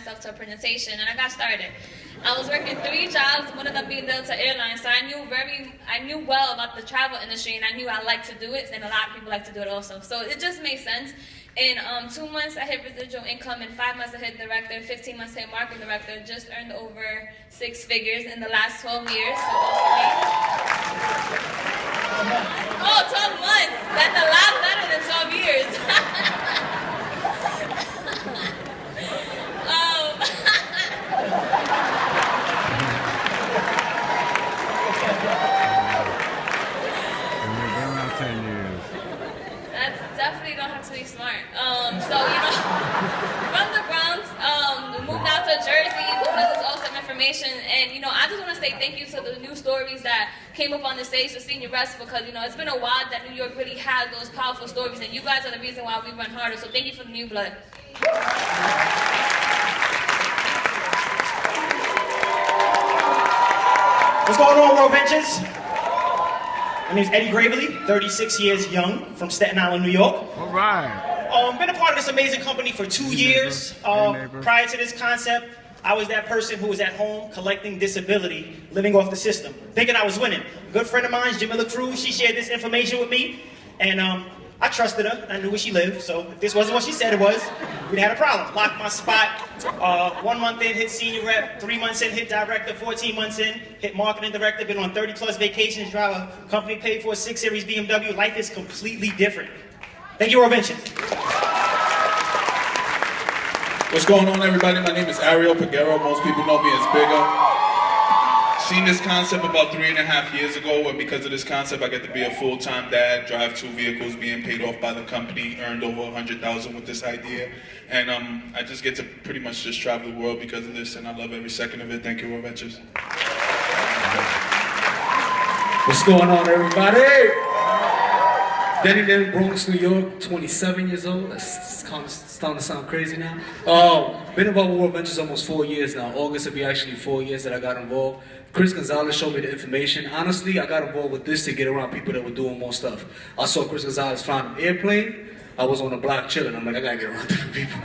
myself to a presentation, and I got started. I was working 3 jobs, one of them being Delta Airlines, so I knew well about the travel industry, and I knew I liked to do it, and a lot of people like to do it also. So it just made sense. In 2 months, I hit residual income. In 5 months, I hit director. 15 months, I hit marketing director. Just earned over 6 figures in the last 12 years. So oh, 12 months. That's a lot better than 12 years. That's definitely don't have to be smart. So, from the Bronx, moved out to Jersey because it's awesome information. And, I just want to say thank you to the new stories that came up on the stage to Senior Rest because, it's been a while that New York really has those powerful stories. And you guys are the reason why we run harder. So thank you for the new blood. What's going on, World Ventures? My name's Eddie Gravely, 36 years young, from Staten Island, New York. All right. Been a part of this amazing company for 2 years. Prior to this concept, I was that person who was at home collecting disability, living off the system, thinking I was winning. A good friend of mine, Jamila Cruz, she shared this information with me, and I trusted her. I knew where she lived, so if this wasn't what she said it was, we'd had a problem. Locked my spot. 1 month in, hit senior rep. 3 months in, hit director. 14 months in, hit marketing director. Been on 30+ vacations. Drive a company paid for a 6 Series BMW. Life is completely different. Thank you, World Ventures. What's going on, everybody? My name is Ariel Peguero. Most people know me as Bigger. Seen this concept about 3.5 years ago, and because of this concept, I get to be a full-time dad, drive 2 vehicles, being paid off by the company, earned over $100,000 with this idea, and I just get to pretty much just travel the world because of this, and I love every second of it. Thank you, World Ventures. What's going on, everybody? Denny, Bronx, New York, 27 years old. That's starting to sound crazy now. Been involved with World Ventures almost 4 years now. August will be actually 4 years that I got involved. Chris Gonzalez showed me the information. Honestly, I got involved with this to get around people that were doing more stuff. I saw Chris Gonzalez find an airplane. I was on the block chilling. I'm like, I gotta get around different people.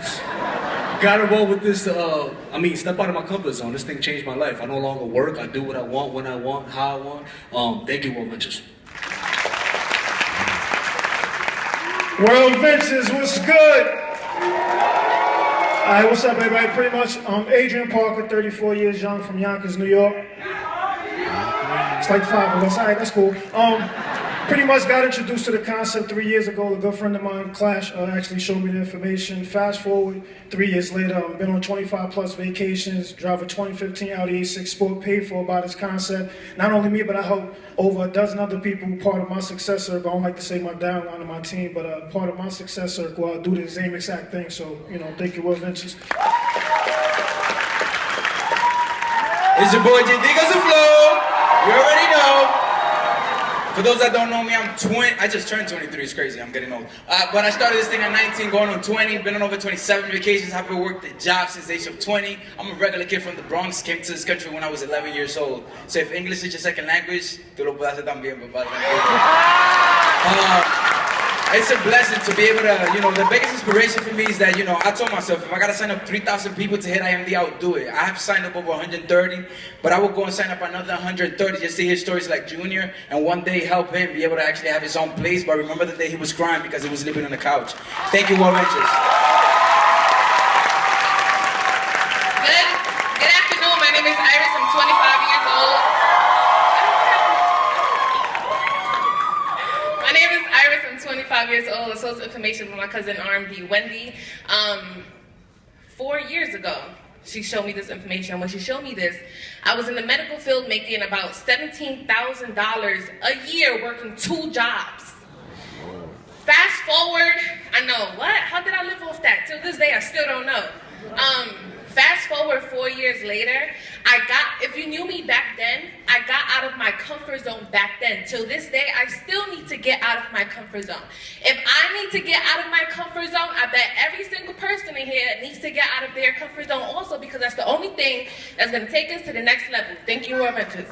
Got involved with this, step out of my comfort zone. This thing changed my life. I no longer work. I do what I want, when I want, how I want. Thank you, World Ventures. World Ventures, what's good? Alright, what's up, everybody? Pretty much, Adrian Parker, 34 years young, from Yonkers, New York. It's like 5 of us. Alright, that's cool. Pretty much got introduced to the concept 3 years ago. A good friend of mine, Clash, actually showed me the information. Fast forward 3 years later, I've been on 25+ vacations, drive a 2015 Audi A6 Sport, paid for by this concept. Not only me, but I helped over a dozen other people, part of my success circle. I don't like to say my downline of my team, but part of my success circle, do the same exact thing. So, thank you, World Ventures. It's your boy J. Digas the Flow. You already know. For those that don't know me, I just turned 23, it's crazy, I'm getting old. But I started this thing at 19, going on 20, been on over 27 vacations, I've been working the job since the age of 20. I'm a regular kid from the Bronx, came to this country when I was 11 years old. So if English is your second language, tú lo puedes hacer también, papá. It's a blessing to be able to, the biggest inspiration for me is that, I told myself, if I gotta sign up 3,000 people to hit IMD, I would do it. I have signed up over 130, but I would go and sign up another 130 just to hear stories like Junior, and one day help him be able to actually have his own place. But remember the day he was crying because he was living on the couch. Thank you, World Ventures. Good afternoon, my name is Iris, I'm 25 years old. My name is Iris, I'm 25 years old, a source of information from my cousin RMD Wendy. 4 years ago, she showed me this information. When she showed me this, I was in the medical field making about $17,000 a year working 2 jobs. Fast forward, I know, what? How did I live off that? Till this day, I still don't know. Fast forward 4 years later, if you knew me back then, I got out of my comfort zone back then. Till this day, I still need to get out of my comfort zone. If I need to get out of my comfort zone, I bet every single person in here needs to get out of their comfort zone also, because that's the only thing that's going to take us to the next level. Thank you, World Ventures.